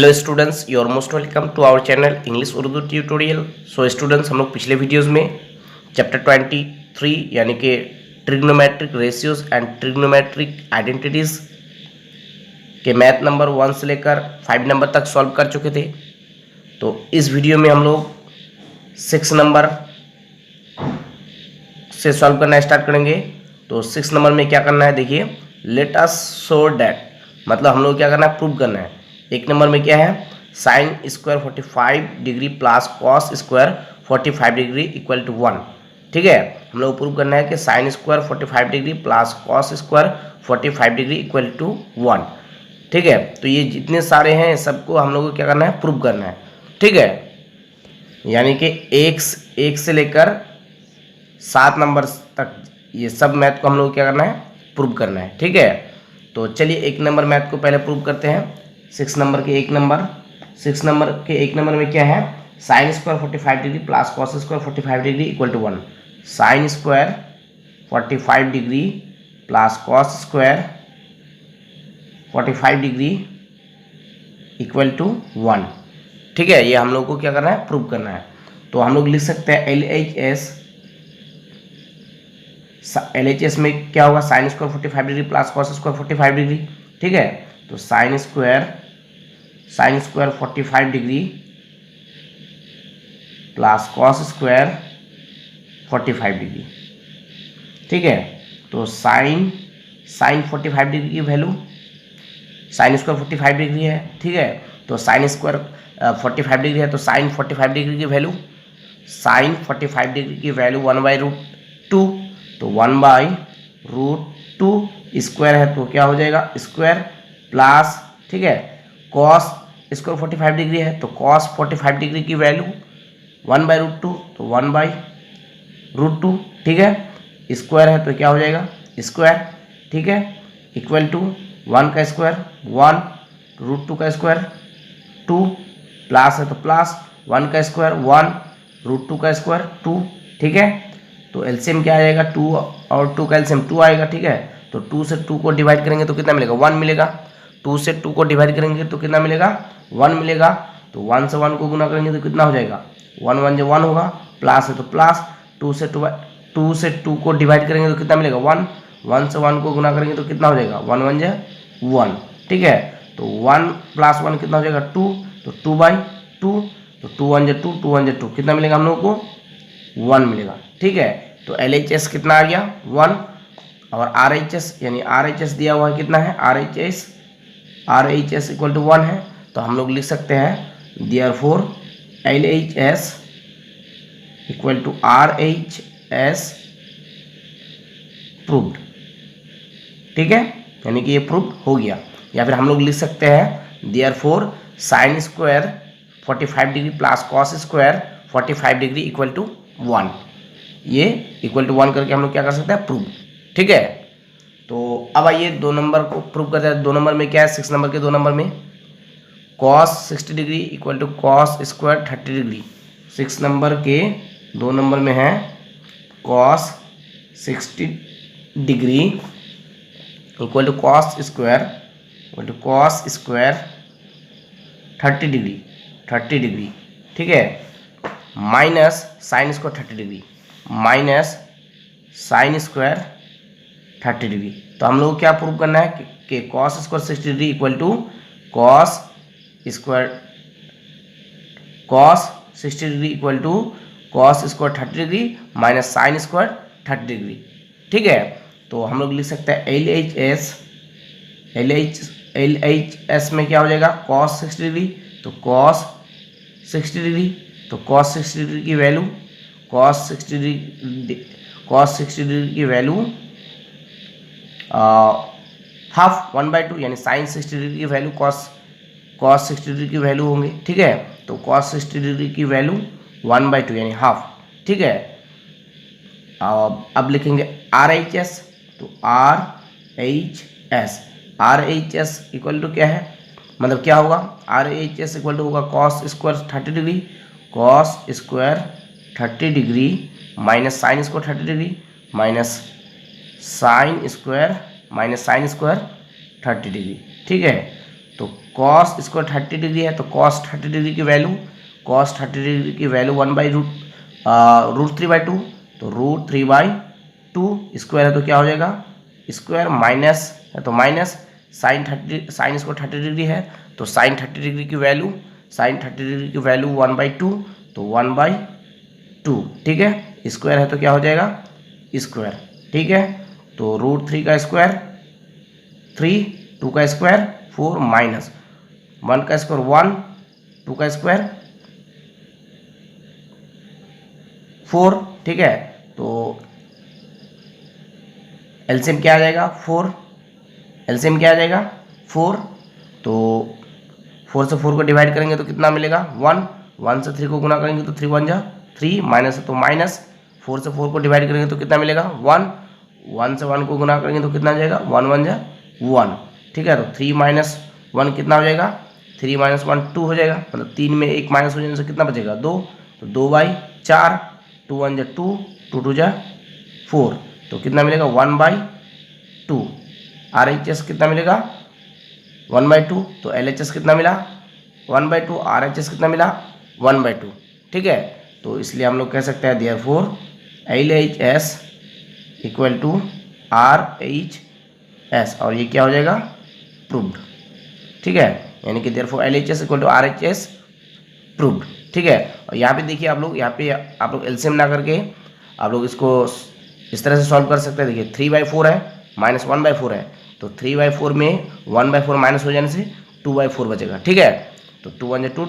Hello students, you are most welcome to our channel English Urdu tutorial. So students, हम लोग पिछले videos में chapter 23 यानी कि trigonometric ratios and trigonometric identities के मैथ नंबर 1 से लेकर 5 नंबर तक सॉल्व कर चुके थे। तो इस वीडियो में हम लोग 6 नंबर से सॉल्व करना स्टार्ट करेंगे। तो 6 नंबर में क्या करना है, देखिए, लेट अस शो डैट, मतलब हम लोग क्या करना है, प्रूव करना है। 1 नंबर में क्या है, sine square 45 degree plus cos square 45 degree equal to 1। ठीक है, हम लोग प्रूव करना है कि sine square 45 degree plus cos square 45 degree equal to 1। ठीक है, तो ये जितने सारे हैं सबको हम लोग को क्या करना है, प्रूव करना है। ठीक है, यानी कि एक से लेकर 7 नंबर तक ये सब मैथ को हम लोग क्या करना है, प्रूव करना है। ठीक है, तो चलिए 1 नंबर मैथ को पहले प्रूव करते हैं। 6 नंबर के 1 नंबर में क्या है, sine square 45 degree plus cos square 45 degree equal to 1। Sine square 45 degree plus cos square 45 degree equal to 1। ठीक है, ये हम लोग को क्या करना है, प्रूव करना है। तो हम लोग लिख सकते हैं LHS में क्या होगा, sign square 45 degree plus cos square 45 degree. ठीक है, तो sign square 45 degree plus cos square 45 degree. ठीक है, तो साइन 45 डिग्री की वैल्यू, साइन स्क्वायर 45 डिग्री है। ठीक है, तो साइन स्क्वायर 45 डिग्री है, तो साइन 45 डिग्री की वैल्यू, साइन 45 डिग्री की वैल्यू 1/√2, तो 1/√2 स्क्वायर है, तो क्या हो जाएगा, स्क्वायर प्लस, ठीक है, कॉस स्क्वायर 45 डिग्री है, तो कॉस 45 डिग्री की वैल्यू 1/√2, तो 1/√2। ठीक है, स्क्वायर है तो क्या हो जाएगा, स्क्वायर। ठीक है, इक्वल टू 1 का स्क्वायर 1, √2 का स्क्वायर 2, प्लस है तो प्लस 1 का स्क्वायर 1, √2 का स्क्वायर 2। ठीक है, तो एलसीएम क्या आ जाएगा, 2 और 2 का एलसीएम 2 आएगा। ठीक है, तो 2 से 2 को डिवाइड करेंगे तो कितना मिलेगा, 1 मिलेगा। 2 से 2 को डिवाइड करेंगे तो कितना मिलेगा, 1 मिलेगा। तो 1 से 1 को गुना करेंगे तो कितना हो जाएगा, 1 1 जो 1 होगा, प्लस है तो प्लस, 2 से 2 को डिवाइड करेंगे तो कितना मिलेगा, 1। 1 से 1 को गुना करेंगे तो कितना हो जाएगा, 1 1 जो 1। ठीक है, तो 1 + 1 कितना हो जाएगा, 2, तो 2/2, तो 2 1 जो 2, 2 1 जो 2, कितना मिलेगा हम लोग को, 1 मिलेगा। ठीक है, तो LHS कितना आ गया, 1, और RHS यानी RHS दिया हुआ है कितना है, RHS इक्वल टू 1 है। तो हम लोग लिख सकते हैं therefore LHS equal to RHS proved. ठीक है, यानी कि ये प्रूव हो गया। या फिर हम लोग लिख सकते हैं therefore sine square 45 degree plus cos square 45 degree equal to 1। ये इक्वल टू 1 करके हम लोग क्या कर सकते हैं, प्रूव। ठीक है, तो अब आइए 2 नंबर को प्रूव करते हैं। 2 नंबर में क्या है, 6 नंबर के 2 नंबर में cos 60 degree equal to cos square 30 degree. 6 number के 2 नंबर में है cos 60 degree equal to cos square 30 degree. ठीक है, minus sine square 30 degree, minus sine square 30 degree. तो हम लोग क्या प्रूव करना है कि cos square 60 degree equal to cos 60 degree equal to cos square 30 degree minus sine square 30 degree. ठीक है, तो हम लोग लिख सकते हैं LHS में क्या हो जाएगा, कॉस 60 डिग्री, तो कॉस 60 डिग्री, तो कॉस 60 डिग्री की वैल्यू, कॉस 60 डिग्री की वैल्यू हाफ 1/2, यानी साइन 60 डिग्री की वैल्यू कॉस 60 डिग्री की वैल्यू होंगे। ठीक है, तो कॉस 60 डिग्री की वैल्यू 1/2 यानी हाफ। ठीक है, अब लिखेंगे RHS, तो RHS इक्वल टू क्या है, मतलब क्या होगा, RHS इक्वल टू होगा cos square 30 degree, cos square 30 degree minus sine square 30 degree minus sine square 30 degree. ठीक है, तो कॉस स्क्वायर 30 डिग्री है तो कॉस 30 डिग्री की वैल्यू, कॉस 30 डिग्री की वैल्यू 1/√3/2, तो √3/2 स्क्वायर है तो क्या हो जाएगा स्क्वायर, माइनस है तो माइनस, साइन स्क्वायर 30 डिग्री है तो साइन 30 डिग्री की वैल्यू, साइन 30 डिग्री की वैल्यू 1/2 तो 1/2, ठीक है। स्क्वायर है तो क्या हो जाएगा स्क्वायर, ठीक है। तो √3 का स्क्वायर 3, 2 का स्क्वायर 4, माइनस 1 का स्क्वायर 1, 2 का स्क्वायर 4, ठीक है। तो एलसीएम क्या आ जाएगा 4, एलसीएम क्या आ जाएगा 4, तो 4 से 4 को डिवाइड करेंगे तो कितना मिलेगा 1, 1 से 3 को गुना करेंगे तो 3 1 जा 3, माइनस है तो माइनस, 4 से 4 को डिवाइड करेंगे तो कितना मिलेगा 1, 1 से 1 को गुना करेंगे तो कितना जाएगा 1 1 जा 1, ठीक है। तो 3 - 1 कितना हो जाएगा 3 - 1 2 हो जाएगा, मतलब 3 में 1 माइनस हो जाने से कितना बचेगा 2, तो 2/4, 2 1 जा 2, 2 2 जा 4, तो कितना मिलेगा 1/2। RHS कितना मिलेगा 1/2, तो LHS कितना मिला 1/2, RHS कितना मिला 1/2, ठीक है। तो इसलिए हम लोग कह सकते हैं therefore LHS equal to RHS, और ये क्या हो जाएगा प्रूव्ड, ठीक है। यानी कि therefore LHS equal to RHS proved, ठीक है। और यहाँ पे देखिए आप लोग, यहाँ पे आप लोग एलसीएम ना करके आप लोग इसको इस तरह से सॉल्व कर सकते हैं। देखिए 3/4 है माइनस 1/4 है, तो 3/4 में 1/4 माइनस हो जाने से 2/4 बचेगा, ठीक है। तो 2 1 2,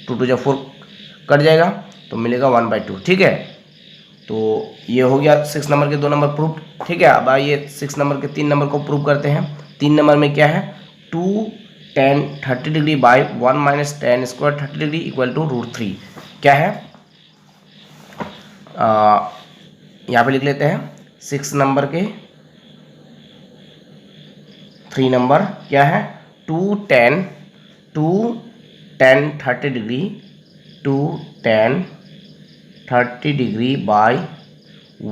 2 2 4 कट जाएगा तो मिलेगा 1/2, ठीक है। तो ये हो गया 6 नंबर के 2 नंबर प्रूफ, ठीक है। अब आइए 6 नंबर के 3 नंबर को प्रूव करते हैं। 3 नंबर में क्या है 2 tan 30 degree by 1 minus tan square 30 degree equal to √3, क्या है यहाँ पे लिख लेते हैं 6 नंबर के 3 नंबर क्या है 2 tan 30 degree 2 tan 30 degree by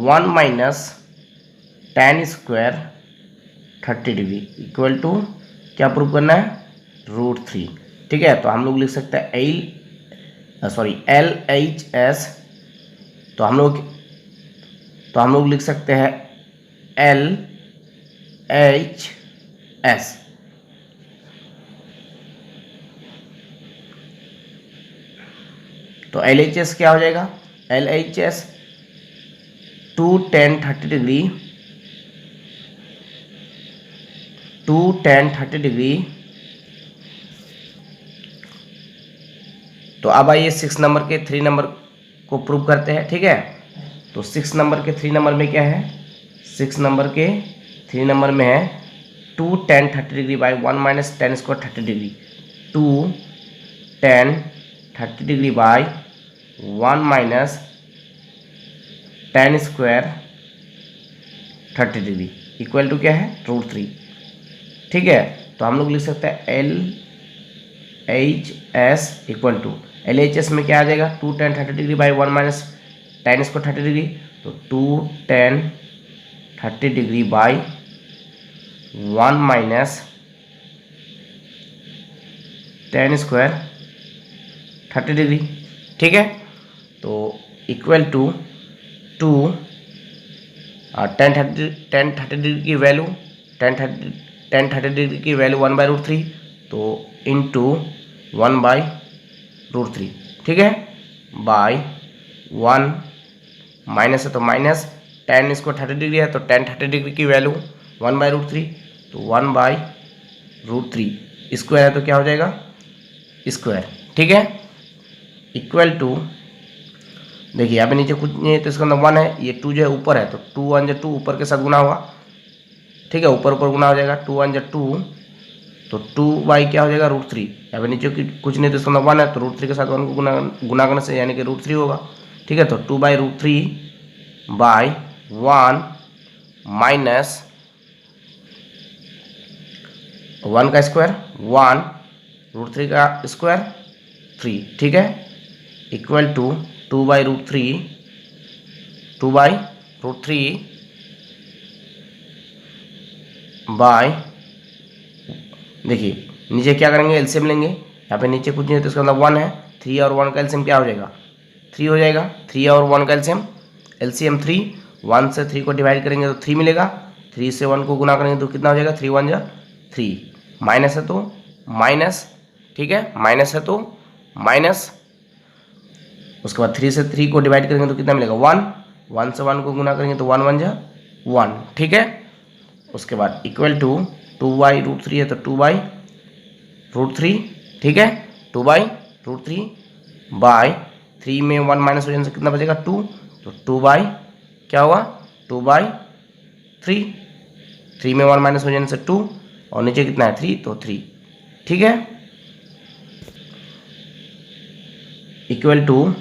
1 minus tan square 30 degree equal to क्या प्रूव करना है √3, ठीक है। तो हम लोग लिख सकते हैं LHS, तो हम लोग लिख सकते हैं LHS, तो LHS क्या हो जाएगा LHS 2 tan 30 degree 2 tan 30 degree. तो अब आइए 6 नंबर के 3 नंबर को प्रूव करते हैं, ठीक है। तो 6 नंबर के 3 नंबर में क्या है 6 नंबर के 3 नंबर में है 2 tan 30 degree by 1 minus tan square 30 degree, 2 tan 30 degree by 1 minus tan square 30 degree equal to क्या है √3, ठीक है। तो हम लोग लिख सकते हैं LHS इक्वल टू LHS में क्या आ जाएगा 2 tan 30 degree by 1 minus tan square 30 degree, तो 2 tan 30 degree by 1 minus tan square 30 degree, ठीक है। तो इक्वल टू 2 tan 30 डिग्री की वैल्यू tan 30 डिग्री की वैल्यू 1/√3, तो इंटू 1/√3, ठीक है, बाई 1 माइनस है तो माइनस tan स्क्वायर 30 डिग्री है तो tan 30 डिग्री की वैल्यू 1/√3, तो 1/√3 स्क्वायर है तो क्या हो जाएगा स्क्वायर, ठीक है। इक्वल टू देखिए यहाँ पे नीचे कुछ नहीं है तो इसका अंदर 1 है, ये 2 जो है ऊपर है तो 2 1 जा 2 ऊपर के साथ गुना होगा, ठीक है, ऊपर ऊपर गुना हो जाएगा 2 1 जा 2, तो 2 क्या हो जाएगा √3, यहाँ पे नीचे कुछ नहीं तो इसका अंदर 1 है तो √3 के साथ 1 को गुना करने से यानी कि √3 होगा, ठीक है। तो 2/√3 बाई 1 माइनस 1 का स्क्वायर 1 √3 का स्क्वायर 3, ठीक है, इक्वल टू 2/√3 बाई देखिए नीचे क्या करेंगे, एलसीएम लेंगे। यहाँ पे नीचे कुछ नहीं है तो इसका मतलब 1 है। 3 और 1 का एलसीएम क्या हो जाएगा, 3 हो जाएगा। 3 और 1 का एलसीएम 3। 1 से 3 को डिवाइड करेंगे तो 3 मिलेगा। 3 से 1 को गुना करेंगे तो कितना हो जाएगा, 3 1 जा 3। माइनस है तो माइनस, ठीक है, माइनस है तो माइनस। उसके बाद 3 से 3 को डिवाइड करेंगे तो कितना मिलेगा, 1। 1 से 1 को गुना करेंगे तो 1 1 जा 1, ठीक है। उसके बाद इक्वल टू 2/√3 है तो 2/√3, ठीक है। 2/√3 बाय 3 में 1 माइनस हो जाने से कितना बचेगा, 2। तो 2 बाई क्या होगा, 2/3। 3 में 1 माइनस हो जाने से 2 और नीचे कितना है 3, तो 3, ठीक है। इक्वल टू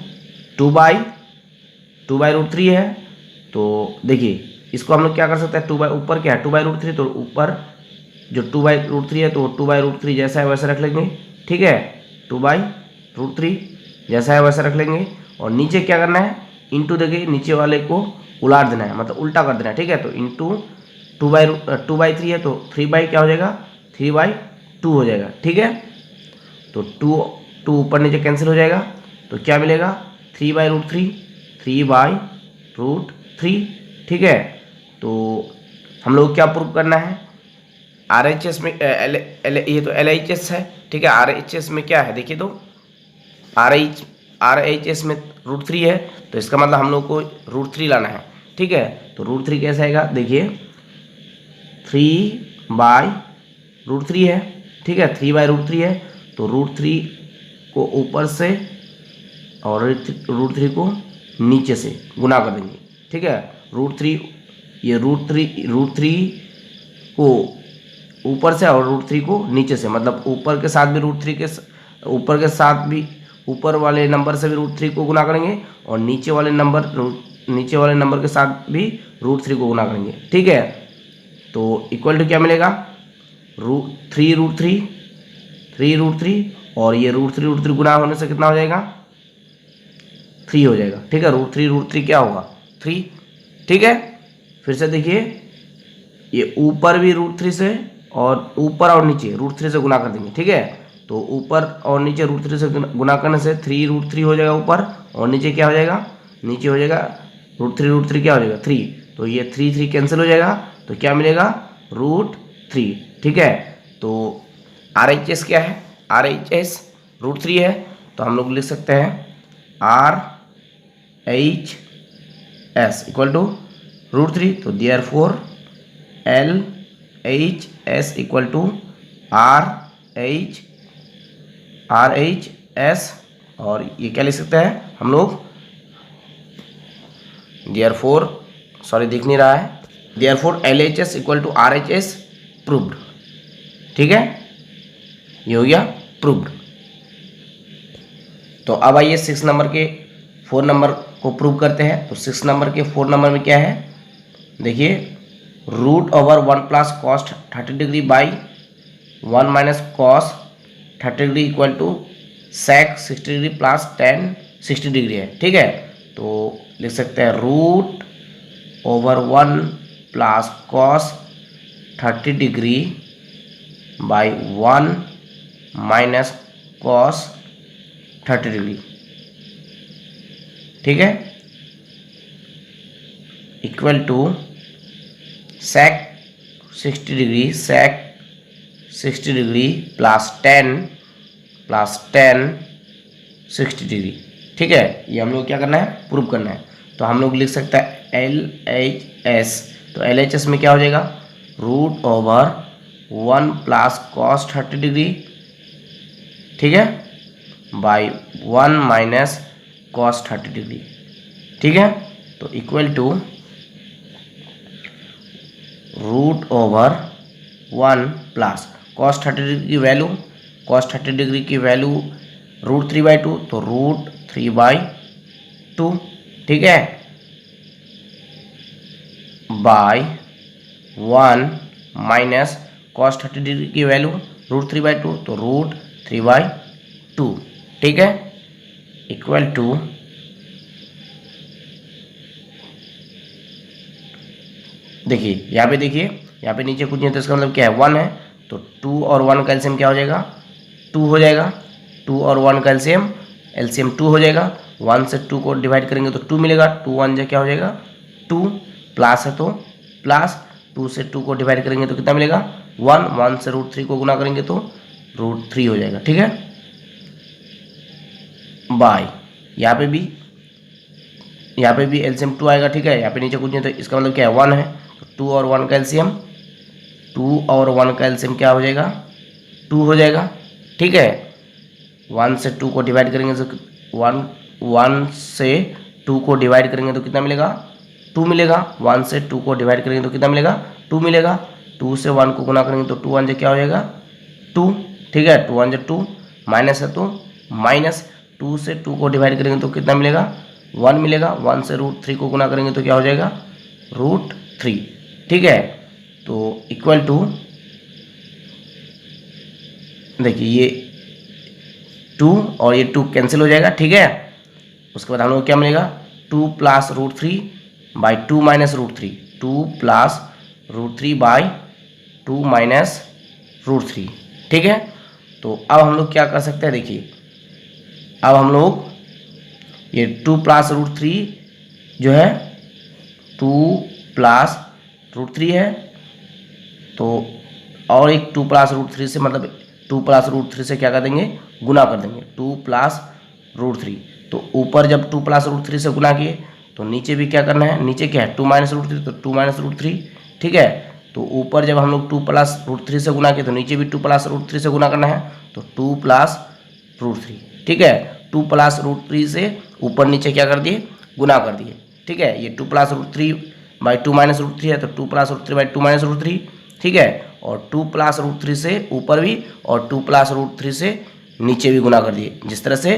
2/√3 है। तो देखिए इसको हम लोग क्या कर सकते हैं, ऊपर क्या है 2/√3, तो ऊपर जो 2/√3 है तो 2/√3 जैसा है वैसा रख लेंगे, ठीक है। 2/√3 जैसा है वैसा रख लेंगे। और नीचे क्या करना है, इंटू देखिए नीचे वाले को उलाट देना है, मतलब उल्टा कर देना है, ठीक है। तो इंटू 2/3 है तो 3 क्या हो जाएगा, 3/2 हो जाएगा, ठीक है। तो 2 ऊपर नीचे कैंसिल हो जाएगा तो क्या मिलेगा, 3/√3, 3/√3, ठीक है। तो हम लोग क्या प्रूव करना है, RHS में ये तो LHS है, ठीक है। RHS में क्या है देखिए, तो RHS में √3 है तो इसका मतलब हम लोग को √3 लाना है, ठीक है। तो √3 कैसे आएगा देखिए, 3/√3 है, ठीक है। 3/√3 है तो √3 को ऊपर से और √3 को नीचे से गुना कर देंगे, ठीक है। √3 ये √3 को ऊपर से और √3 को नीचे से, मतलब ऊपर के साथ भी √3 के ऊपर के साथ भी ऊपर वाले नंबर से भी √3 को गुना करेंगे और नीचे वाले नंबर के साथ भी √3 को गुना करेंगे, ठीक है। तो इक्वल टू क्या मिलेगा, 3√3 और ये √3 गुना होने से कितना हो जाएगा, 3 हो जाएगा, ठीक है। √3 क्या होगा, 3, ठीक है। फिर से देखिए ये ऊपर भी √3 से और ऊपर और नीचे √3 से गुना कर देंगे, ठीक है। तो ऊपर और नीचे √3 से गुना करने से 3√3 हो जाएगा ऊपर, और नीचे क्या हो जाएगा, नीचे हो जाएगा √3 क्या हो जाएगा, 3। तो ये 3 कैंसिल हो जाएगा तो क्या मिलेगा, √3, ठीक है। तो RHS क्या है, RHS √3 है। तो हम लोग लिख सकते हैं RHS इक्वल टू √3। तो therefore LHS equal to RHS, और ये क्या लिख सकते हैं हम लोग, देयरफॉर, सॉरी दिख नहीं रहा है, therefore LHS equal to RHS proved, ठीक है। ये हो गया प्रूव्ड। तो अब आइए 6 नंबर के 4 नंबर को प्रूव करते हैं। तो 6 नंबर के 4 नंबर में क्या है देखिए, √1 plus cos 30 degree by 1 minus cos 30 degree equal to sec 60 degree plus tan 60 degree है, ठीक है। तो लिख सकते हैं √1 plus cos 30 degree by 1 minus cos 30 degree, ठीक है, equal to sec 60 degree plus tan 60 degree, ठीक है। ये हम लोग क्या करना है, प्रूव करना है। तो हम लोग लिख सकते हैं LHS। तो LHS में क्या हो जाएगा, √1 प्लस cos 30 डिग्री, ठीक है, बाई 1 माइनस cos 30 डिग्री, ठीक है। तो equal to √1 plus cos 30 degree की वैल्यू √3/2, तो √3/2, ठीक है, बाय 1 माइनस cos 30 डिग्री की वैल्यू √3/2, तो √3/2, ठीक है, इक्वल टू देखिए यहाँ पे नीचे कुछ नहीं है तो इसका मतलब क्या है, 1 है। तो 2 और 1 का एलसीएम क्या हो जाएगा, 2 हो जाएगा। 2 और 1 का एलसीएम 2 हो जाएगा। 1 से 2 को डिवाइड करेंगे तो 2 मिलेगा। 2 1 जो क्या हो जाएगा 2, प्लस है तो प्लस 2 से 2 को डिवाइड करेंगे तो कितना मिलेगा 1। 1 से √3 को गुना करेंगे तो √3 हो जाएगा। ठीक है, बाय यहाँ पे भी एलसीएम 2 आएगा। ठीक है, यहाँ पे नीचे कुछ नहीं तो इसका मतलब क्या है 1 है। तो 2 और 1 का एलसीएम 2 और 1 का एलसीएम क्या हो जाएगा 2 हो जाएगा। ठीक है, 1 से 2 को डिवाइड करेंगे तो 1 से 2 को डिवाइड करेंगे तो कितना मिलेगा 2 मिलेगा। 1 से 2 को डिवाइड करेंगे तो कितना मिलेगा 2 मिलेगा। 2 से 1 को गुना करेंगे तो 2 1 क्या हो जाएगा 2। ठीक है, 2 1 2, माइनस है तो माइनस। 2 से 2 को डिवाइड करेंगे तो कितना मिलेगा 1 मिलेगा। 1 से √3 को गुना करेंगे तो क्या हो जाएगा √3। ठीक है, तो इक्वल टू देखिए ये 2 और ये 2 कैंसिल हो जाएगा। ठीक है, उसके बाद हम लोग क्या मिलेगा 2 + √3 बाई 2 माइनस √3, 2 + √3 बाई 2 माइनस √3। ठीक है, तो अब हम लोग क्या कर सकते हैं, देखिए अब हम लोग ये 2 + √3 जो है 2 + √3 है, तो और एक 2 + √3 से मतलब 2 + √3 से क्या कर देंगे गुना कर देंगे 2 + √3। तो ऊपर जब 2 + √3 से गुना किए तो नीचे भी क्या करना है, नीचे क्या है 2 - √3, तो 2 - √3। ठीक है, तो ऊपर जब हम लोग 2 + √3 से गुना किए तो नीचे भी 2 + √3 से गुना करना है, तो 2 + √3। ठीक है, 2 + √3 से ऊपर नीचे क्या कर दिए गुना कर दिए। ठीक है, ये 2 + √3 बाई 2 माइनस √3 है, तो 2 + √3 बाई 2 माइनस √3। ठीक है, और 2 + √3 से ऊपर भी और 2 + √3 से नीचे भी गुना कर दिए। जिस तरह से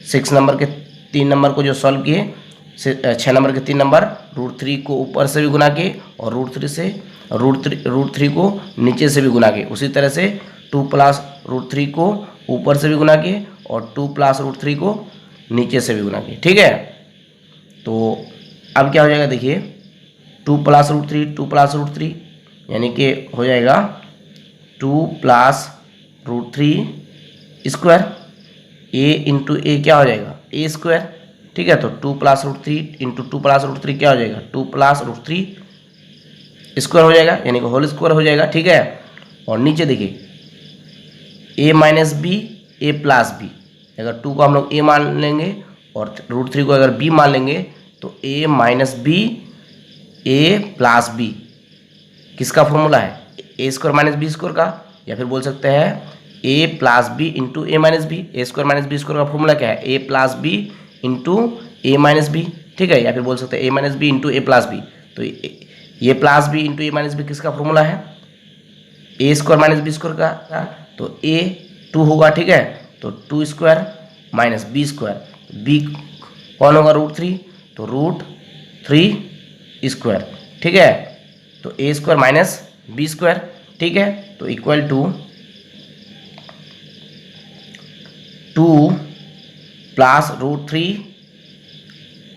6 नंबर के 3 नंबर को जो सॉल्व किए, 6 नंबर के 3 नंबर √3 को ऊपर से भी गुना किए और √3 को नीचे से भी गुना किए। उसी तरह से 2 + √3 को ऊपर से भी गुना किए और 2 + √3 को नीचे से भी गुना किए। ठीक है, तो अब क्या हो जाएगा, देखिए 2 + √3 2 + √3 यानी कि हो जाएगा 2 + √3 स्क्वायर, a इंटू ए क्या हो जाएगा a स्क्वायर। ठीक है, तो 2 + √3 इंटू 2 + √3 क्या हो जाएगा 2 + √3 स्क्वायर हो जाएगा, यानी कि होल स्क्वायर हो जाएगा। ठीक है, और नीचे देखिए a - b a + b, अगर 2 को हम लोग a मान लेंगे और √3 को अगर b मान लेंगे तो a - b a + b किसका फॉर्मूला है a² - b² का, या फिर बोल सकते हैं a + b into a - b। a² - b² का फॉर्मूला क्या है a + b into a - b। ठीक है, या फिर बोल सकते हैं a - b into a + b। तो ये + b इंटू a - b किसका फॉर्मूला है a² - b² का, तो a 2 होगा। ठीक है, तो 2² - b², b कौन होगा √3, तो √3 स्क्वायर। ठीक है, तो a² - b²। ठीक है, तो equal to 2 + √3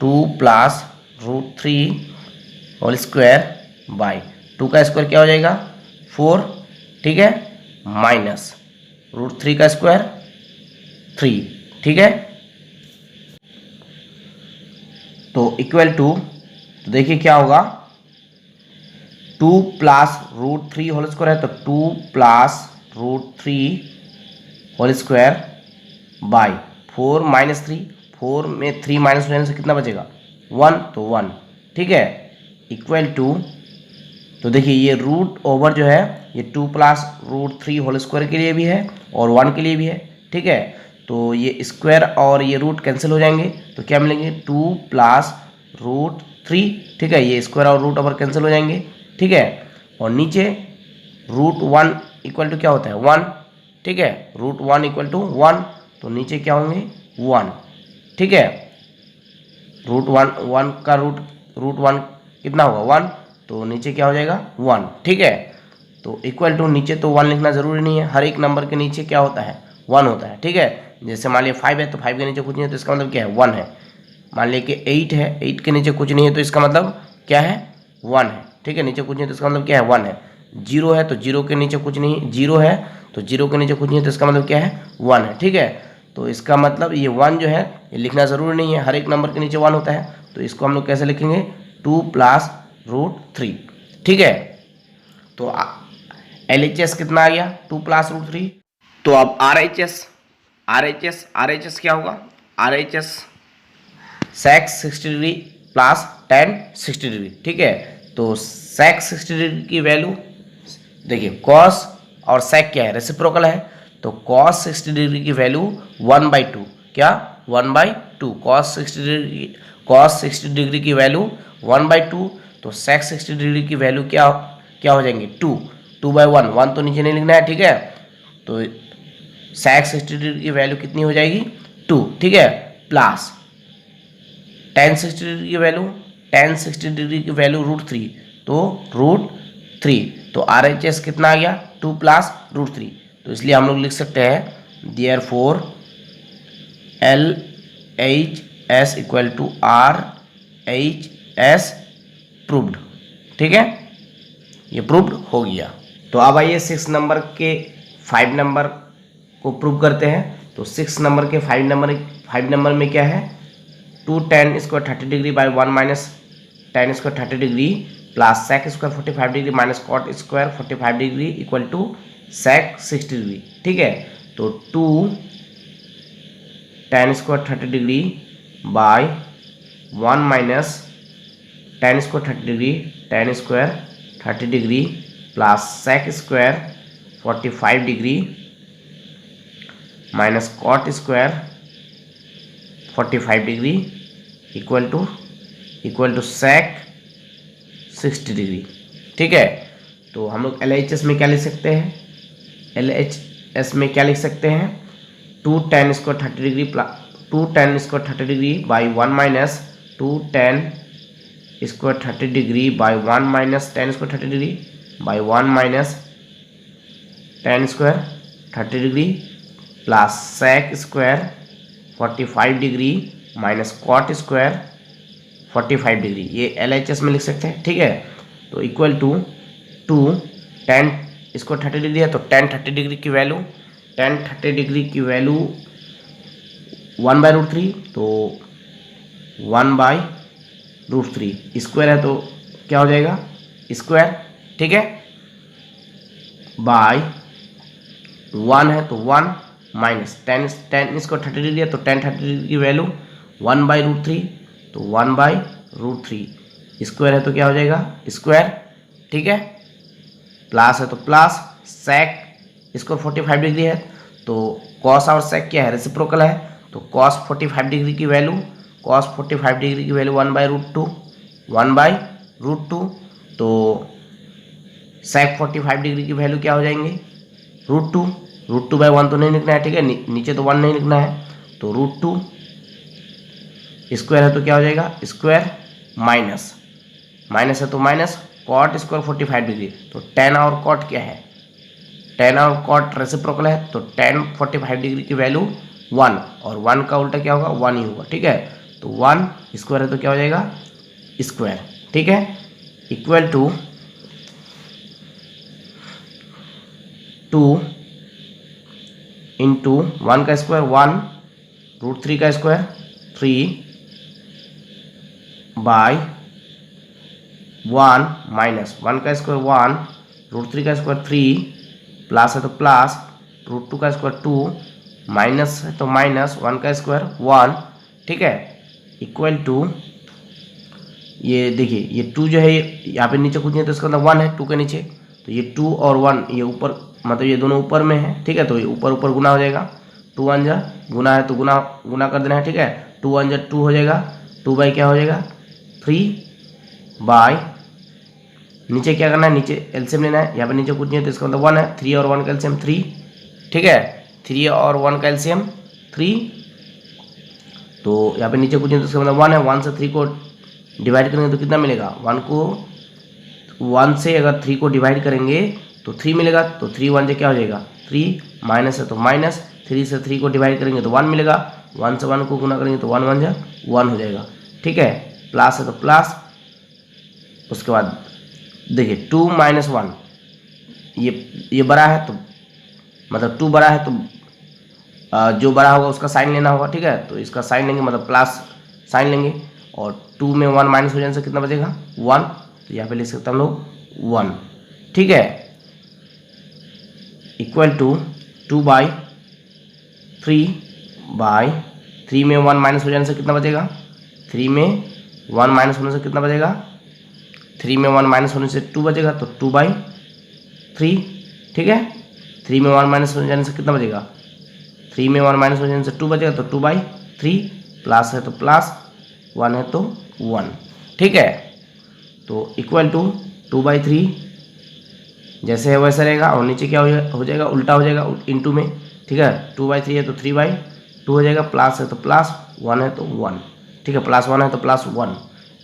2 + √3 whole square by 2 का स्क्वायर क्या हो जाएगा 4। ठीक है, माइनस √3 का स्क्वायर 3। ठीक है, तो इक्वल टू, तो देखिए क्या होगा 2 + √3 होल स्क्वायर है, तो 2 + √3 होल स्क्वायर बाई 4 - 3, 4 में 3 माइनस हो जाने से कितना बचेगा 1, तो 1। ठीक है, इक्वल टू, तो देखिए ये √ओवर जो है ये 2 + √3 होल स्क्वायर के लिए भी है और 1 के लिए भी है। ठीक है, तो ये स्क्वायर और ये रूट कैंसिल हो जाएंगे तो क्या मिलेंगे 2 + √3। ठीक है, ये स्क्वायर और रूट ओवर कैंसिल हो जाएंगे। ठीक है, और नीचे √1 इक्वल टू क्या होता है 1। ठीक है, √1 इक्वल टू 1, तो नीचे क्या होंगे 1। ठीक है, √1 का √1 कितना होगा 1, तो नीचे क्या हो जाएगा 1। ठीक है, तो इक्वल टू नीचे तो 1 लिखना ज़रूरी नहीं है, हर एक नंबर के नीचे क्या होता है 1 होता है। ठीक है, जैसे मान लिया 5 है तो 5 के नीचे कुछ नहीं है तो इसका मतलब क्या है 1 है। मान लिया कि 8 है, 8 के नीचे कुछ नहीं है तो इसका मतलब क्या है 1 है। ठीक है, नीचे कुछ नहीं है तो इसका मतलब क्या है 1 है। जीरो है तो जीरो के नीचे कुछ नहीं, जीरो है तो जीरो के नीचे कुछ नहीं है, तो इसका मतलब क्या है 1 है। ठीक है, तो इसका मतलब ये 1 जो है ये लिखना ज़रूरी नहीं है, हर एक नंबर के नीचे 1 होता है। तो इसको हम लोग कैसे लिखेंगे 2 + √3। ठीक है, तो LHS कितना आ गया 2 + √3। तो अब RHS क्या होगा, RHS sec 60 degree plus tan 60 degree. ठीक है, तो sec 60 डिग्री की वैल्यू देखिए, cos और sec क्या है, रेसिप्रोकल है, तो cos 60 डिग्री की वैल्यू 1/2, क्या 1/2, cos 60 डिग्री की वैल्यू 1/2, तो sec 60 डिग्री की वैल्यू क्या हो जाएंगे 2/1, 1 तो नीचे नहीं लिखना है। ठीक है, तो sec 60 डिग्री की वैल्यू कितनी हो जाएगी 2। ठीक है, प्लस tan 60 डिग्री की वैल्यू, tan 60 डिग्री की वैल्यू √3, तो √3, तो RHS कितना आ गया 2 + √3। तो इसलिए हम लोग लिख सकते हैं देयरफॉर LHS = RHS प्रूव्ड। ठीक है, ये प्रूव्ड हो गया। तो अब आइए 6 नंबर के 5 नंबर को प्रूव करते हैं। तो 6 नंबर के 5 नंबर में क्या है 2 tan square 30 degree by 1 - tan square 30 degree plus sec square 45 degree minus cot square 45 degree equal to sec 60 degree. ठीक है, तो 2 tan square 30 degree by 1 - tan square 30 degree, tan square 30 degree plus sec square 45 degree minus cot square 45 degree equal to sec 60 degree. ठीक है, तो हम लोग LHS में क्या लिख सकते हैं, LHS में क्या लिख सकते हैं 2 tan square 30 degree by 1 - 2 tan square 30 degree by 1 - tan square 30 degree by 1 - tan square 30 degree plus sec square 45 degree minus cot square 45 degree, ये LHS में लिख सकते हैं। ठीक है, तो equal to 2 tan square 30 degree है, तो tan 30 डिग्री की वैल्यू 1/√3, तो 1/√3 स्क्वायर है तो क्या हो जाएगा स्क्वायर। ठीक है, बाय 1 है तो 1 माइनस tan स्क्वायर 30 डिग्री है, तो tan 30 डिग्री की वैल्यू 1/√3, तो 1/√3 स्क्वायर है तो क्या हो जाएगा स्क्वायर। ठीक है, प्लस है तो प्लस sec स्क्वायर 45 डिग्री है, तो cos और sec क्या है रेसिप्रोकल है, तो cos 45 डिग्री की वैल्यू 1/√2, तो sec 45 डिग्री की वैल्यू क्या हो जाएंगे √2/1 तो नहीं लिखना है। ठीक है, नीचे तो 1 नहीं लिखना है, तो √2 स्क्वायर है तो क्या हो जाएगा स्क्वायर माइनस है तो माइनस cot स्क्वायर 45 डिग्री, तो tan और cot क्या है, tan और cot रेसिप्रोकल है, तो tan 45 डिग्री की वैल्यू 1 और 1 का उल्टा क्या होगा 1 ही होगा। ठीक है, तो 1 स्क्वायर है तो क्या हो जाएगा स्क्वायर। ठीक है, इक्वल टू 2 इंटू 1 का स्क्वायर 1 √3 का स्क्वायर 3 बाई 1 माइनस 1 का स्क्वायर 1 √3 का स्क्वायर 3 प्लस है तो प्लस √2 का स्क्वायर 2 माइनस है तो माइनस 1 का स्क्वायर 1। ठीक है, इक्वल टू ये देखिए ये 2 जो है यहाँ पे नीचे कुछ नहीं तो इसका मतलब 1 है 2 के नीचे, तो ये 2 और 1 ये ऊपर मतलब ये दोनों ऊपर में है। ठीक है, तो ये ऊपर ऊपर गुना हो जाएगा, 2 1 जा गुना है तो गुना कर देना है। ठीक है, 2 1 जा 2 हो जाएगा, 2 बाई क्या हो जाएगा 3 बाई नीचे क्या करना है नीचे एलसीएम लेना है, यहाँ पे नीचे कुछ नहीं है तो इसका मतलब 1 है, 3 और 1 का एलसीएम 3। ठीक है, 3 और 1 का एलसीएम 3, तो यहाँ पे नीचे कुछ नहीं तो इसका मतलब 1 है, 1 से 3 को डिवाइड करेंगे तो कितना मिलेगा 1 से अगर 3 को डिवाइड करेंगे तो 3 मिलेगा, तो 3 1 से क्या हो जाएगा 3 माइनस है तो माइनस, 3 से 3 को डिवाइड करेंगे तो 1 मिलेगा, 1 से 1 को गुना करेंगे तो 1 1 जा 1 हो जाएगा। ठीक है, प्लस है तो प्लस, उसके बाद देखिए 2 - 1 ये बड़ा है तो मतलब 2 बड़ा है तो जो बड़ा होगा उसका साइन लेना होगा, ठीक है। तो इसका साइन लेंगे मतलब प्लस साइन लेंगे, और 2 में 1 माइनस हो जाने से कितना बचेगा 1, तो यहाँ पे लिख सकते हैं हम लोग 1, ठीक है। इक्वल टू 2/3 में 1 माइनस हो जाने से कितना बचेगा, 3 में 1 माइनस होने से कितना बचेगा, 3 में 1 माइनस होने से 2 बचेगा, तो 2/3, ठीक है। 3 में 1 माइनस हो जाने से कितना बचेगा, 3 में 1 माइनस हो जाने से 2 बचेगा, तो 2/3, प्लस है तो प्लस, 1 है तो 1, ठीक है। तो इक्वल टू 2/3 जैसे है वैसे रहेगा, और नीचे क्या हो जाएगा, उल्टा हो जाएगा इनटू में, ठीक है। 2/3 है तो 3/2 हो जाएगा, प्लस है तो प्लस, 1 है तो 1, ठीक है। प्लस 1 है तो प्लस 1,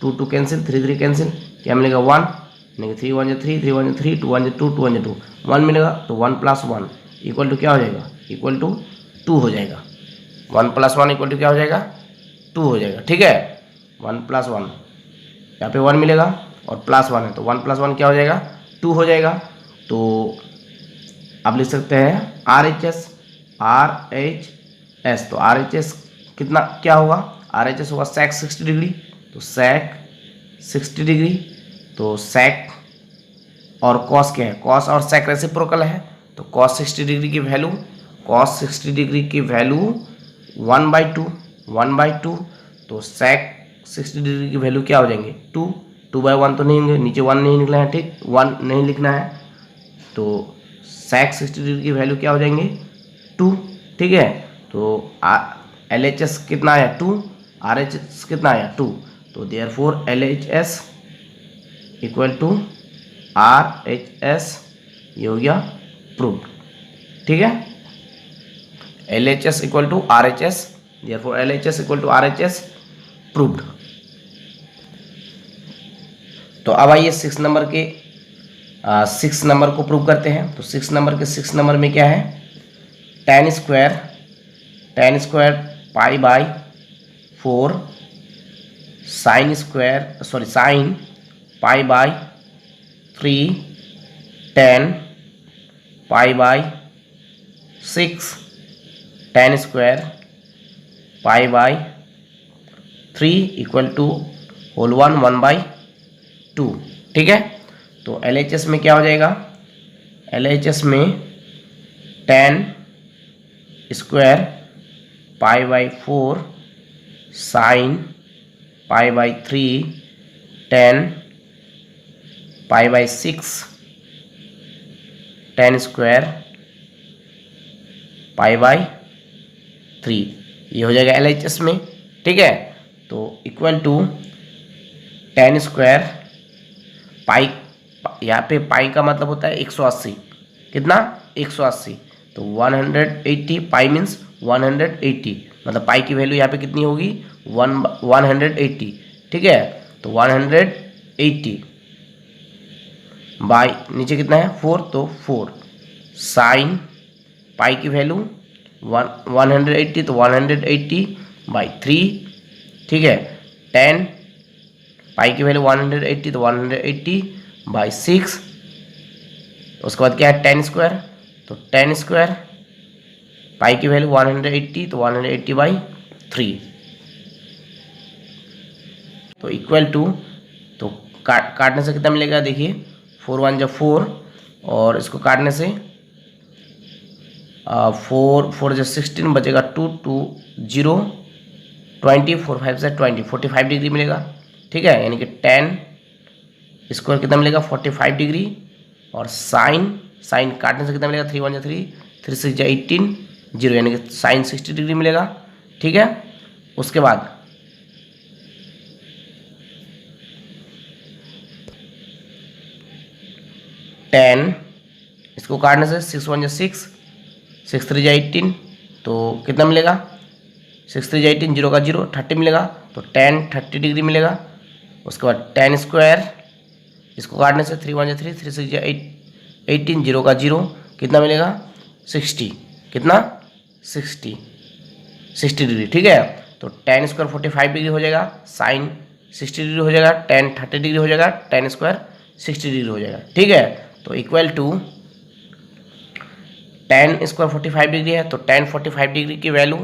2 कैंसिल, 3 कैंसिल, क्या मिलेगा 1, यानी कि 3 1 3, 3 1 3, 2 1 2, 2 1 2, 1 मिलेगा, तो 1 + 1 इक्वल टू क्या हो जाएगा, इक्वल टू 2 हो जाएगा। 1 + 1 इक्वल टू क्या हो जाएगा, 2 हो जाएगा, ठीक है। 1 + 1 यहाँ पे 1 मिलेगा, और +1 है तो 1 + 1 क्या हो जाएगा, 2 हो जाएगा। तो आप लिख सकते हैं RHS, तो RHS कितना क्या होगा, RHS होगा sec 60 डिग्री, तो sec 60 डिग्री, तो sec और cos क्या है, cos और sec रेसिप्रोकल है, तो cos 60 डिग्री की वैल्यू 1/2, तो sec 60 डिग्री की वैल्यू क्या हो जाएंगे 2, 2/1 तो नहीं होंगे, नीचे 1 नहीं निकला है, ठीक, 1 नहीं लिखना है, तो sec 60 डिग्री की वैल्यू क्या हो जाएंगे 2, ठीक है। तो LHS कितना आया 2, RHS कितना आया 2, तो therefore LHS equal to RHS, ये हो गया प्रूव्ड, ठीक है। LHS equal to RHS, therefore LHS equal to RHS proved. तो अब आइए 6 नंबर को प्रूव करते हैं। तो 6 नंबर में क्या है, tan square π/4 sin π/3 tan π/6 tan square π/3 equal to whole 1/2, ठीक है। तो LHS में क्या हो जाएगा, LHS में tan square π/4 sin π/3 tan π/6 tan square π/3, ये हो जाएगा LHS में, ठीक है। तो equal to tan square pi, यहाँ पे पाई का मतलब होता है 180, कितना 180, तो 180 पाई मीन्स 180, मतलब पाई की वैल्यू यहाँ पे कितनी होगी 180, ठीक है। तो 180 बाई नीचे कितना है 4, तो 4 साइन पाई की वैल्यू 180, तो 180/3, ठीक है। tan पाई की वैल्यू 180, तो 180/6, उसके बाद क्या है tan स्क्वायर, तो tan स्क्वायर पाई की वैल्यू 180, तो 180/3, तो इक्वल टू, तो काटने से कितना मिलेगा देखिए, 4 1 = 4, और इसको काटने से 4 4 = 16, बचेगा 2 2 0 20, 4 5 = 20, 45 डिग्री मिलेगा, ठीक है। यानी कि tan स्क्वायर कितना मिलेगा 45 डिग्री, और साइन काटने से कितना मिलेगा 3 1 = 3, 3 6 = 18, 0, यानी कि साइन 60 डिग्री मिलेगा, ठीक है। उसके बाद tan, इसको काटने से 6 1 = 6, 6 3 = 18, तो कितना मिलेगा 6 3 = 18, 0 का 0 30 मिलेगा, तो tan 30 डिग्री मिलेगा। उसके बाद tan स्क्वायर, इसको काटने से 3 1 = 3, 3 6 = 18, 0 का 0 कितना मिलेगा 60, कितना 60 डिग्री, ठीक है। तो tan स्क्वायर 45 डिग्री हो जाएगा, साइन 60 डिग्री हो जाएगा, tan 30 डिग्री हो जाएगा, tan स्क्वायर 60 डिग्री हो जाएगा, ठीक है। तो equal to tan square 45 degree है, तो टेन 45 डिग्री की वैल्यू,